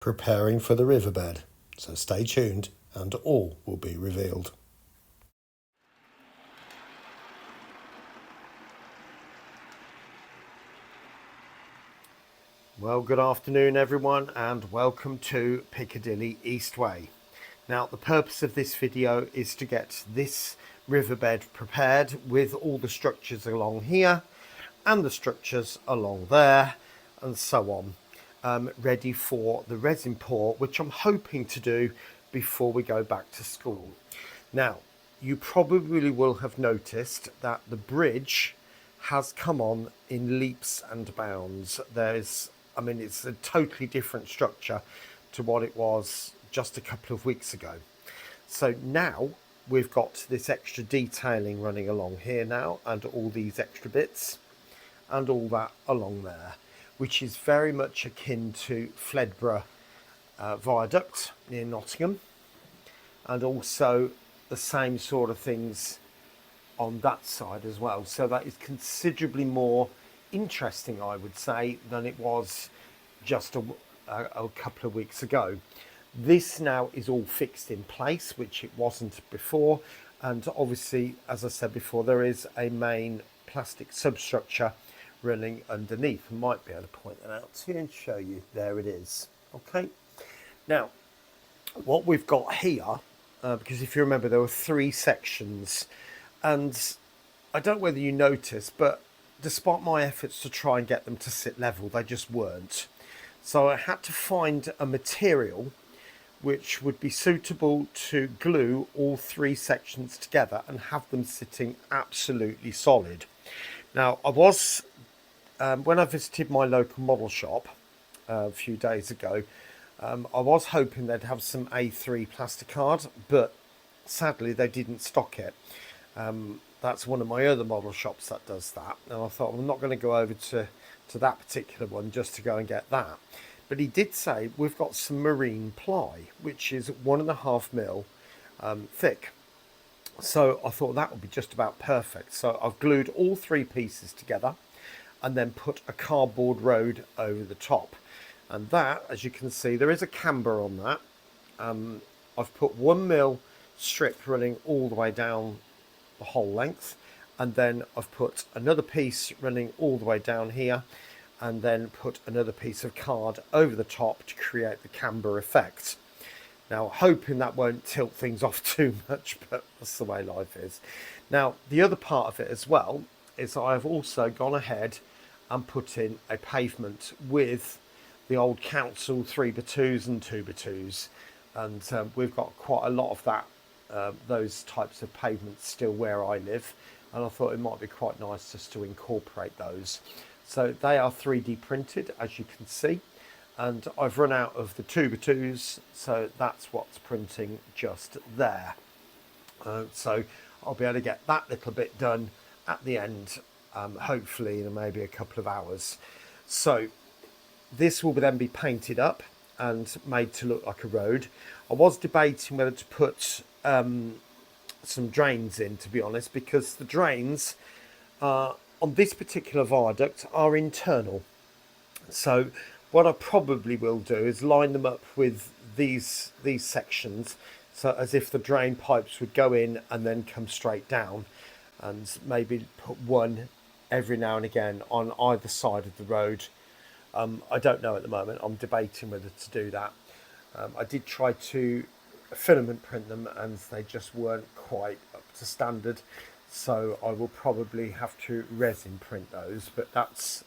preparing for the riverbed, so stay tuned and all will be revealed. Well, good afternoon everyone and welcome to Piccadilly Eastway. Now the purpose of this video is to get this riverbed prepared with all the structures along here and the structures along there and so on. Ready for the resin pour, which I'm hoping to do before we go back to school. Now, you probably will have noticed that the bridge has come on in leaps and bounds. It's a totally different structure to what it was just a couple of weeks ago. So now we've got this extra detailing running along here now, and all these extra bits and all that along there, which is very much akin to Fledborough Viaduct near Nottingham, and also the same sort of things on that side as well. So that is considerably more interesting, I would say, than it was just a couple of weeks ago. This now is all fixed in place, which it wasn't before, and obviously, as I said before, there is a main plastic substructure running underneath. I might be able to point that out to you and show you. There it is. Okay, now what we've got here, because if you remember there were three sections, and I don't know whether you noticed, but despite my efforts to try and get them to sit level, they just weren't. So I had to find a material which would be suitable to glue all three sections together and have them sitting absolutely solid. Now I was when I visited my local model shop a few days ago, I was hoping they'd have some A3 plasticard, but sadly they didn't stock it. That's one of my other model shops that does that, and I thought, I'm not going to go over to that particular one just to go and get that. But he did say we've got some marine ply, which is 1.5 mil thick. So I thought that would be just about perfect. So I've glued all three pieces together and then put a cardboard road over the top. And that, as you can see, there is a camber on that. I've put 1 mil strip running all the way down the whole length. And then I've put another piece running all the way down here. And then put another piece of card over the top to create the camber effect. Now, hoping that won't tilt things off too much, but that's the way life is. Now, the other part of it as well is I've also gone ahead and put in a pavement with the old council 3x2s and 2x2s. And we've got quite a lot of that, those types of pavements still where I live. And I thought it might be quite nice just to incorporate those. So they are 3D printed, as you can see. And I've run out of the 2x2s, so that's what's printing just there. So I'll be able to get that little bit done at the end, hopefully in maybe a couple of hours. So this will then be painted up and made to look like a road. I was debating whether to put some drains in, to be honest, because the drains on this particular viaduct are internal. So what I probably will do is line them up with these sections, so as if the drain pipes would go in and then come straight down, and maybe put one every now and again on either side of the road. I don't know at the moment. I'm debating whether to do that. I did try to filament print them and they just weren't quite up to standard, so I will probably have to resin print those, but that's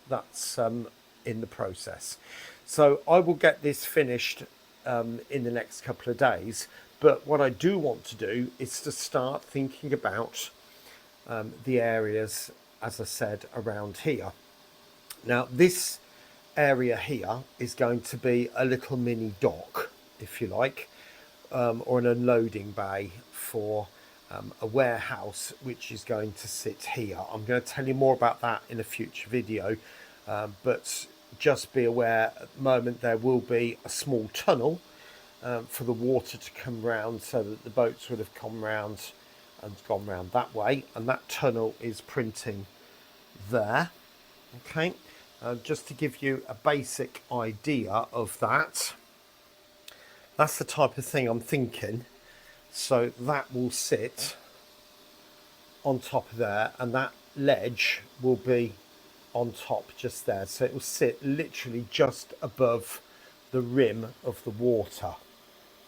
in the process. So I will get this finished in the next couple of days, but what I do want to do is to start thinking about the areas, as I said, around here. Now this area here is going to be a little mini dock, if you like, or an unloading bay for a warehouse which is going to sit here. I'm going to tell you more about that in a future video, but just be aware at the moment there will be a small tunnel for the water to come round, so that the boats would have come round and gone round that way, and that tunnel is printing there. Okay, just to give you a basic idea of that, That's the type of thing I'm thinking. So that will sit on top of there, and that ledge will be on top just there. So it will sit literally just above the rim of the water,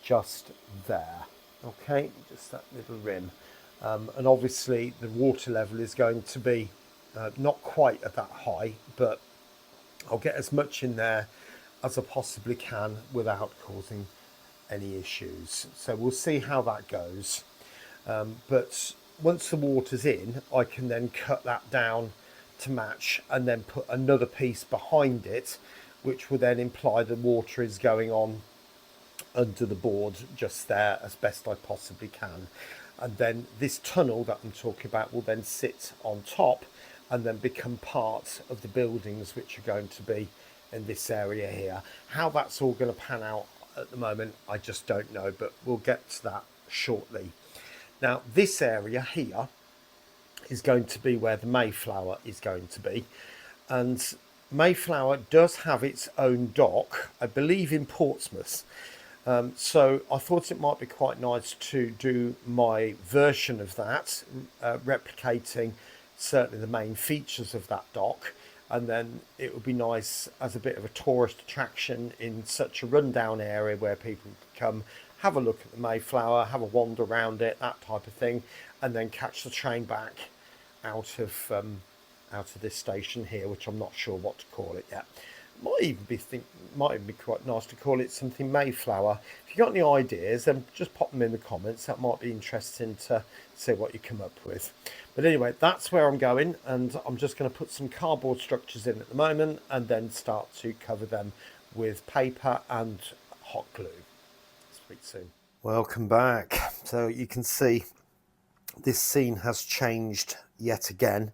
just there. Okay, just that little rim. And obviously the water level is going to be not quite at that high, but I'll get as much in there as I possibly can without causing any issues. So we'll see how that goes. But once the water's in, I can then cut that down to match and then put another piece behind it, which will then imply the water is going on under the board just there as best I possibly can. And then this tunnel that I'm talking about will then sit on top and then become part of the buildings which are going to be in this area here. How that's all going to pan out at the moment, I just don't know, but we'll get to that shortly. Now, this area here is going to be where the Mayflower is going to be. And Mayflower does have its own dock, I believe in Portsmouth. So I thought it might be quite nice to do my version of that, replicating certainly the main features of that dock. And then it would be nice as a bit of a tourist attraction in such a rundown area where people can come, have a look at the Mayflower, have a wander around it, that type of thing, and then catch the train back out of this station here, which I'm not sure what to call it yet. Might even be quite nice to call it something Mayflower. If you got any ideas, then just pop them in the comments. That might be interesting to see what you come up with. But anyway, that's where I'm going, and I'm just going to put some cardboard structures in at the moment and then start to cover them with paper and hot glue. Speak soon. Welcome back. So you can see this scene has changed yet again.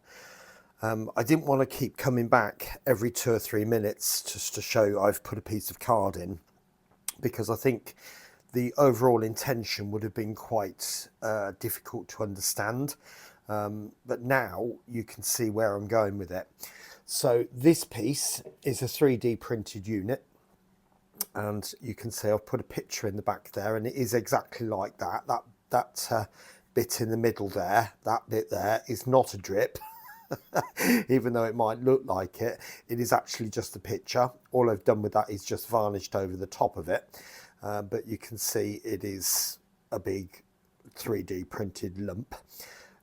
I didn't want to keep coming back every 2 or 3 minutes just to show I've put a piece of card in, because I think the overall intention would have been quite difficult to understand. But now you can see where I'm going with it. So this piece is a 3D printed unit, and you can see I've put a picture in the back there, and it is exactly like that. That bit in the middle there, that bit there is not a drip. Even though it might look like it, it is actually just a picture. All I've done with that is just varnished over the top of it, but you can see it is a big 3D printed lump.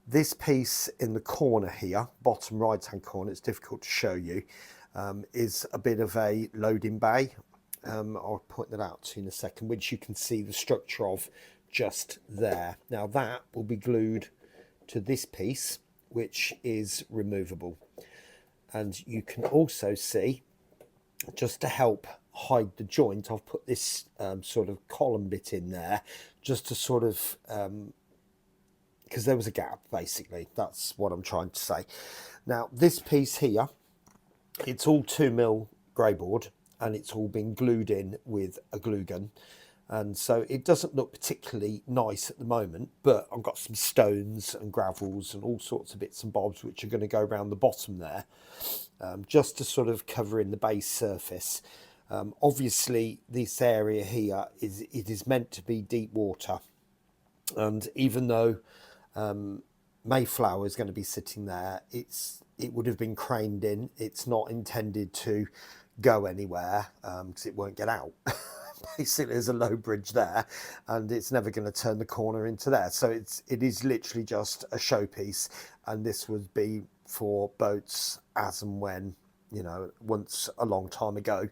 This piece in the corner here, bottom right hand corner, it's difficult to show you, is a bit of a loading bay. I'll point that out to you in a second, which you can see the structure of just there. Now that will be glued to this piece, which is removable. And you can also see, just to help hide the joint, I've put this sort of column bit in there just to sort of, because there was a gap, basically. That's what I'm trying to say. Now this piece here, it's all 2mm grey board, and it's all been glued in with a glue gun. And so it doesn't look particularly nice at the moment, but I've got some stones and gravels and all sorts of bits and bobs which are going to go around the bottom there, just to sort of cover in the base surface. Obviously this area here is meant to be deep water, and even though Mayflower is going to be sitting there, it would have been craned in. It's not intended to go anywhere because it won't get out. Basically, there's a low bridge there, and it's never going to turn the corner into there. So it is literally just a showpiece, and this would be for boats as and when, you know, once a long time ago.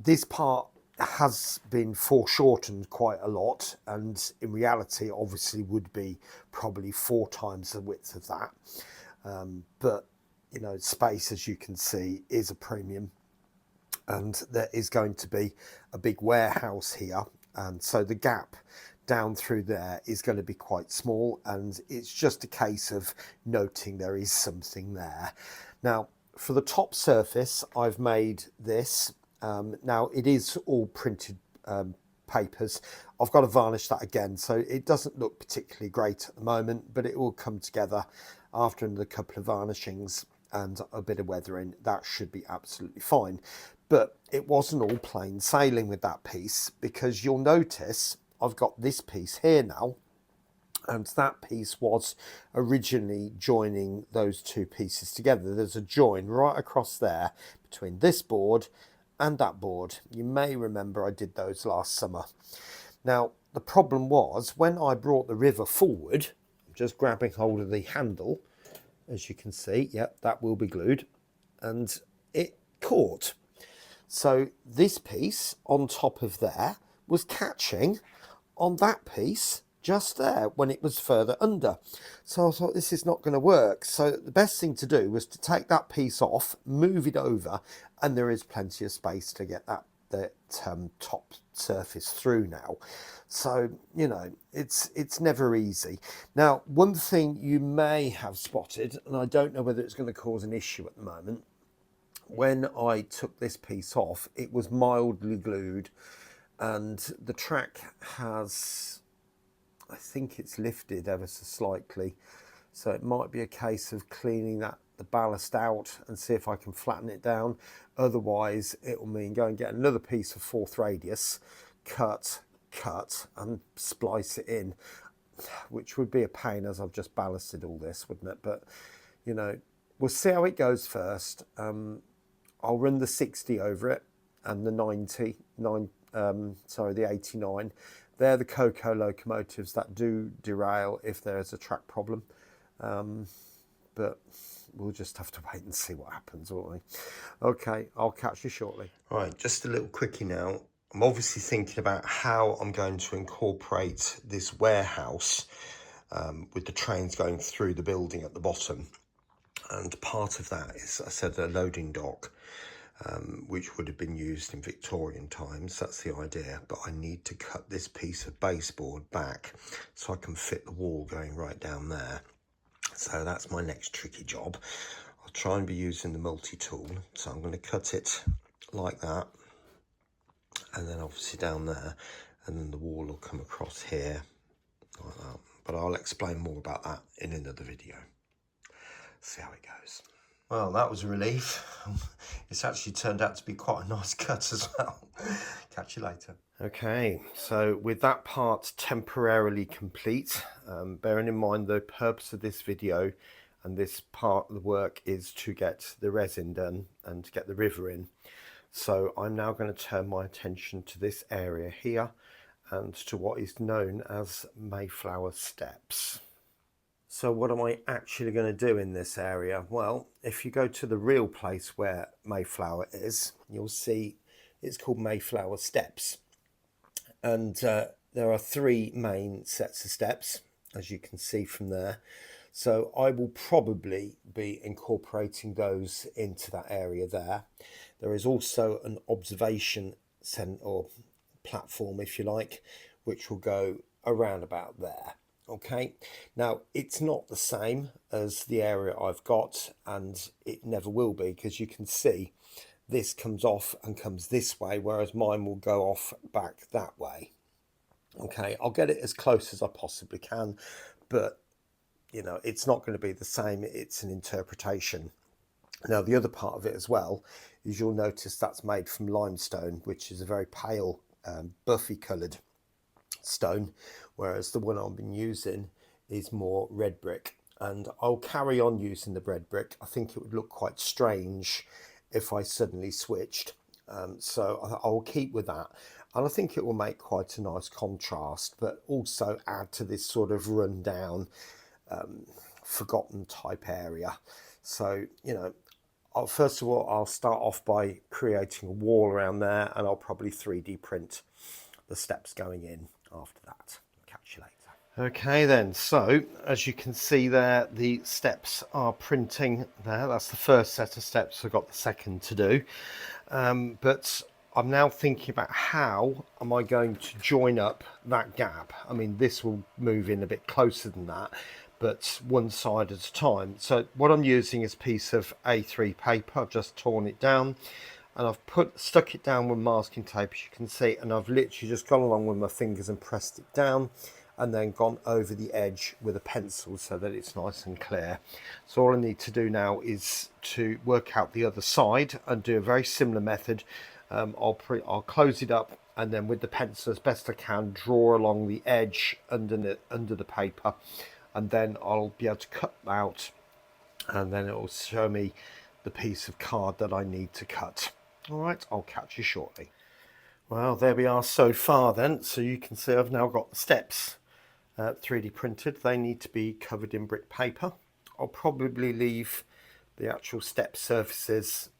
This part has been foreshortened quite a lot, and in reality obviously would be probably 4 times the width of that. But you know, space, as you can see, is a premium, and there is going to be a big warehouse here, and so the gap down through there is going to be quite small, and it's just a case of noting there is something there. Now for the top surface, I've made this. Now it is all printed papers. I've got to varnish that again, so it doesn't look particularly great at the moment, but it will come together after another couple of varnishings and a bit of weathering. That should be absolutely fine. But it wasn't all plain sailing with that piece, because you'll notice I've got this piece here now, and that piece was originally joining those two pieces together. There's a join right across there between this board and that board. You may remember I did those last summer. Now, the problem was when I brought the river forward, I'm just grabbing hold of the handle, as you can see, yep, that will be glued, and it caught. So this piece on top of there was catching on that piece just there when it was further under. So I thought, this is not going to work. So the best thing to do was to take that piece off, move it over, and there is plenty of space to get that top surface through now. So, you know, it's never easy. Now, one thing you may have spotted, and I don't know whether it's going to cause an issue at the moment, when I took this piece off, it was mildly glued, and the track has, I think it's lifted ever so slightly, so it might be a case of cleaning the ballast out and see if I can flatten it down. Otherwise it will mean go and get another piece of 4th radius, cut and splice it in, which would be a pain as I've just ballasted all this, wouldn't it? But you know, we'll see how it goes first. I'll run the 60 over it and the 89. They're the Coco locomotives that do derail if there's a track problem. But we'll just have to wait and see what happens, won't we? Okay, I'll catch you shortly. All right, just a little quickie now. I'm obviously thinking about how I'm going to incorporate this warehouse with the trains going through the building at the bottom. And part of that is, I said, a loading dock, which would have been used in Victorian times. That's the idea. But I need to cut this piece of baseboard back so I can fit the wall going right down there. So that's my next tricky job. I'll try and be using the multi-tool. So I'm going to cut it like that. And then obviously down there. And then the wall will come across here like that. But I'll explain more about that in another video. See how it goes. Well, that was a relief. It's actually turned out to be quite a nice cut as well. Catch you later. Okay, so with that part temporarily complete, bearing in mind the purpose of this video and this part of the work is to get the resin done and to get the river in. So I'm now going to turn my attention to this area here and to what is known as Mayflower steps. So what am I actually going to do in this area? Well, if you go to the real place where Mayflower is, you'll see it's called Mayflower Steps. And there are 3 main sets of steps, as you can see from there. So I will probably be incorporating those into that area there. There is also an observation centre or platform, if you like, which will go around about there. Okay, now it's not the same as the area I've got, and it never will be, because you can see this comes off and comes this way, whereas mine will go off back that way. Okay, I'll get it as close as I possibly can, but you know, it's not going to be the same. It's an interpretation. Now the other part of it as well is you'll notice that's made from limestone, which is a very pale buffy coloured stone, whereas the one I've been using is more red brick, and I'll carry on using the red brick. I think it would look quite strange if I suddenly switched, so I'll keep with that, and I think it will make quite a nice contrast, but also add to this sort of run down forgotten type area. So you know, first of all I'll start off by creating a wall around there, and I'll probably 3D print the steps going in after that. Catch you later. Okay then, so as you can see there, the steps are printing there. That's the first set of steps. I've got the second to do, but I'm now thinking about how am I going to join up that gap. I mean, this will move in a bit closer than that, but one side at a time. So what I'm using is a piece of A3 paper. I've just torn it down, and I've stuck it down with masking tape, as you can see, and I've literally just gone along with my fingers and pressed it down, and then gone over the edge with a pencil so that it's nice and clear. So all I need to do now is to work out the other side and do a very similar method. I'll close it up, and then with the pencil as best I can draw along the edge under the paper, and then I'll be able to cut out, and then it will show me the piece of card that I need to cut. All right, I'll catch you shortly. Well, there we are so far then. So you can see I've now got the steps 3D printed. They need to be covered in brick paper. I'll probably leave the actual step surfaces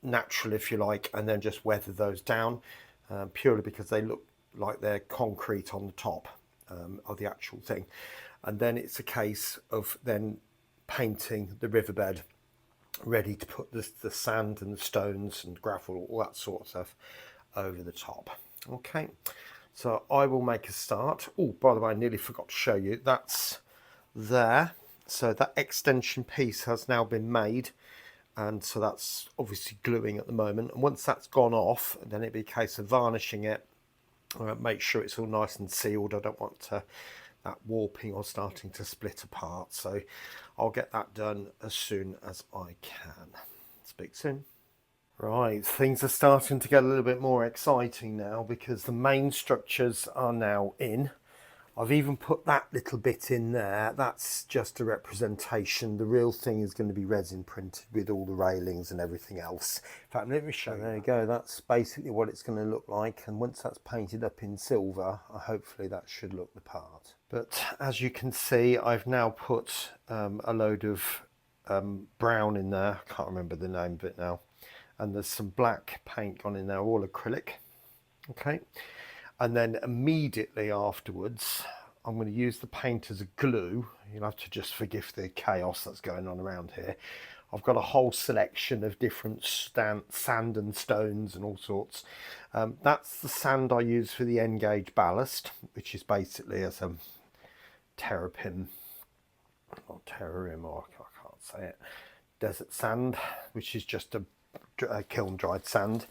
natural, if you like, and then just weather those down, purely because they look like they're concrete on the top of the actual thing. And then it's a case of then painting the riverbed, ready to put the sand and the stones and gravel, all that sort of stuff over the top. Okay, so I will make a start. Oh, by the way, I nearly forgot to show you, that's there. So that extension piece has now been made, and so that's obviously gluing at the moment. And once that's gone off, then it'd be a case of varnishing it, make sure it's all nice and sealed. I don't want that warping or starting to split apart, so I'll get that done as soon as I can. Speak soon. Right, things are starting to get a little bit more exciting now, because the main structures are now in. I've even put that little bit in there. That's just a representation. The real thing is going to be resin printed with all the railings and everything else. In fact, let me show you. There you go. That's basically what it's going to look like. And once that's painted up in silver, hopefully that should look the part. But as you can see, I've now put a load of brown in there. I can't remember the name of it now. And there's some black paint gone in there, all acrylic. Okay. And then immediately afterwards, I'm going to use the paint as a glue. You'll have to just forgive the chaos that's going on around here. I've got a whole selection of different sand and stones and all sorts. That's the sand I use for the N-gauge ballast, which is basically as a terrapin, or terrarium, or I can't say it, desert sand, which is just a kiln dried sand.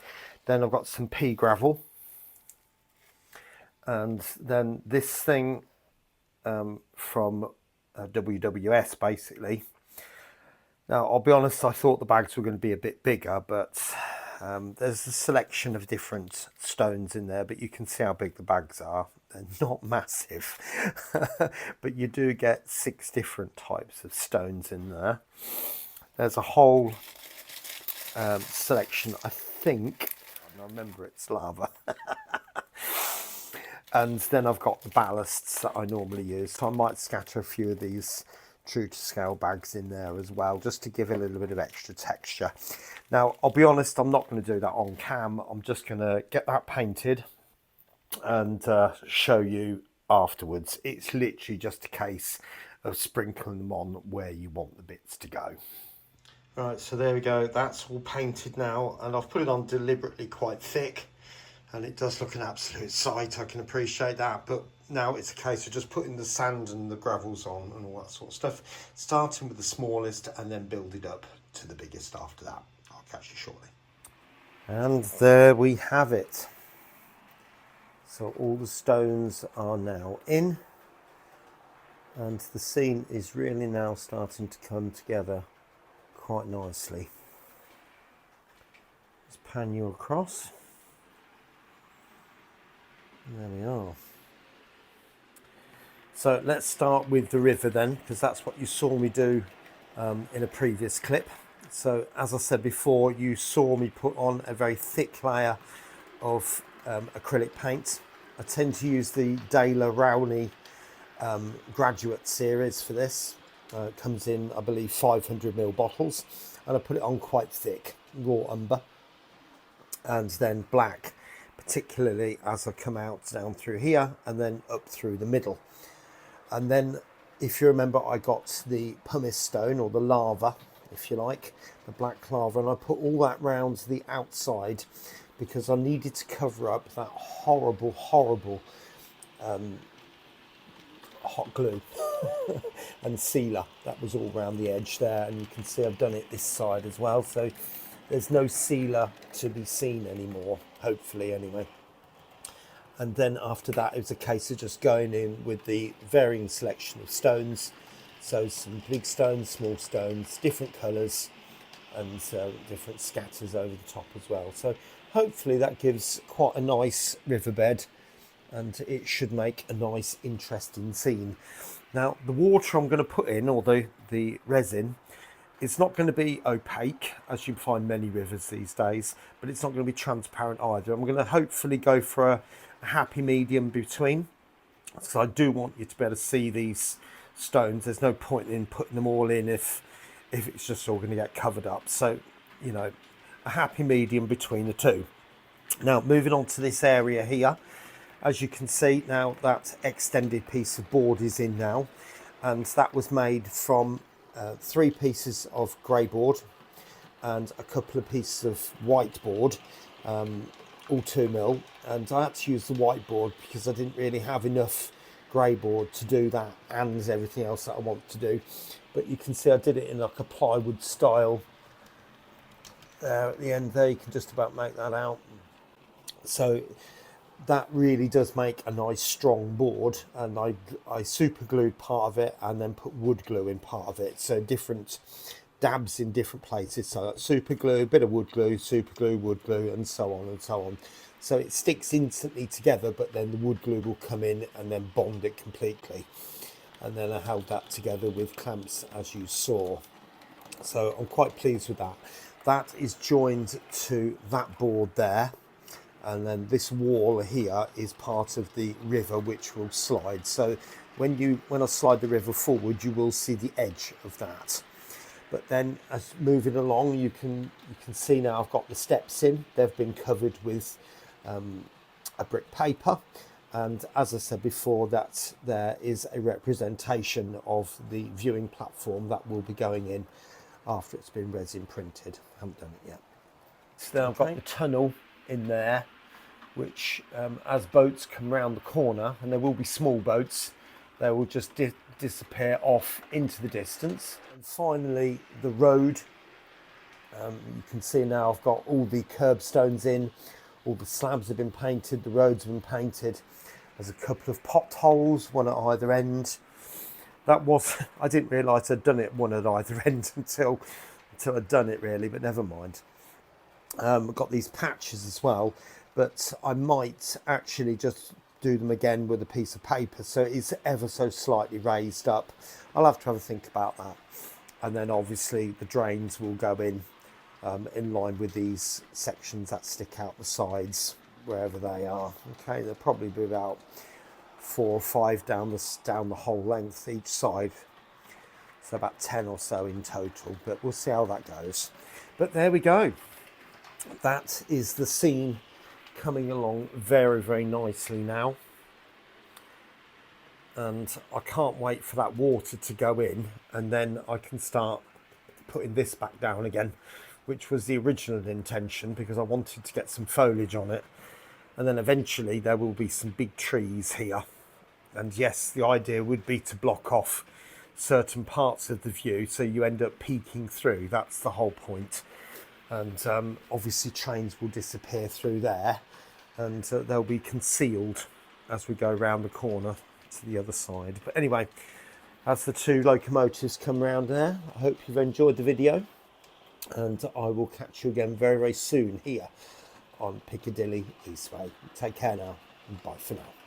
Then I've got some pea gravel. And then this thing from WWS, basically. Now, I'll be honest, I thought the bags were going to be a bit bigger, but there's a selection of different stones in there, but you can see how big the bags are. They're not massive, but you do get 6 different types of stones in there. There's a whole selection, I think, I remember it's lava. And then I've got the ballasts that I normally use. So I might scatter a few of these true to scale bags in there as well, just to give it a little bit of extra texture. Now, I'll be honest, I'm not going to do that on cam. I'm just going to get that painted and show you afterwards. It's literally just a case of sprinkling them on where you want the bits to go. Right, so there we go. That's all painted now, and I've put it on deliberately quite thick. And it does look an absolute sight, I can appreciate that. But now it's a case of just putting the sand and the gravels on and all that sort of stuff. Starting with the smallest and then build it up to the biggest after that. I'll catch you shortly. And there we have it. So all the stones are now in. And the scene is really now starting to come together quite nicely. Let's pan you across. There we are. So let's start with the river then, because that's what you saw me do in a previous clip. So as I said before, you saw me put on a very thick layer of acrylic paint. I tend to use the Daler Rowney graduate series for this. It comes in, I believe, 500ml bottles, and I put it on quite thick, raw umber, and then black, particularly as I come out down through here and then up through the middle. And then, if you remember, I got the pumice stone, or the lava, if you like, the black lava, and I put all that round the outside because I needed to cover up that horrible hot glue and sealer that was all around the edge there. And you can see I've done it this side as well, so there's no sealer to be seen anymore, hopefully anyway. And then after that, it was a case of just going in with the varying selection of stones. So some big stones, small stones, different colours, and different scatters over the top as well. So hopefully that gives quite a nice riverbed, and it should make a nice, interesting scene. Now, the water I'm going to put in, or the resin, it's not going to be opaque, as you find many rivers these days, but it's not going to be transparent either. I'm going to hopefully go for a happy medium between, because I do want you to be able to see these stones. There's no point in putting them all in if it's just all going to get covered up. So, you know, a happy medium between the two. Now, moving on to this area here, as you can see now, that extended piece of board is in now, and that was made from 3 pieces of grey board and a couple of pieces of white board, all 2mm, and I had to use the white board because I didn't really have enough grey board to do that and everything else that I want to do. But you can see I did it in like a plywood style there at the end there. You can just about make that out. So that really does make a nice strong board, and I super glued part of it and then put wood glue in part of it, so different dabs in different places. So that's super glue, a bit of wood glue, super glue, wood glue, and so on and so on. So it sticks instantly together, but then the wood glue will come in and then bond it completely. And then I held that together with clamps, as you saw. So I'm quite pleased with that. That is joined to that board there. And then this wall here is part of the river, which will slide. So when I slide the river forward, you will see the edge of that. But then as moving along, you can see now I've got the steps in. They've been covered with a brick paper. And as I said before, that there is a representation of the viewing platform that will be going in after it's been resin printed. I haven't done it yet. So now I've got the tunnel in there, which as boats come round the corner, and there will be small boats, they will just disappear off into the distance. And finally the road, you can see now I've got all the curbstones in, all the slabs have been painted, the roads have been painted. There's a couple of potholes, one at either end. That was, I didn't realise I'd done it one at either end until I'd done it really, but never mind. I've got these patches as well, but I might actually just do them again with a piece of paper, so it is ever so slightly raised up. I'll have to have a think about that. And then obviously the drains will go in line with these sections that stick out the sides, wherever they are. Okay, they'll probably be about 4 or 5 down the whole length each side, so about 10 or so in total, but we'll see how that goes. But there we go. That is the scene coming along very, very nicely now, and I can't wait for that water to go in, and then I can start putting this back down again, which was the original intention, because I wanted to get some foliage on it, and then eventually there will be some big trees here. And yes, the idea would be to block off certain parts of the view so you end up peeking through. That's the whole point. And obviously trains will disappear through there, and they'll be concealed as we go around the corner to the other side. But anyway, as the 2 locomotives come round there, I hope you've enjoyed the video, and I will catch you again very, very soon here on Piccadilly Eastway. Take care now, and bye for now.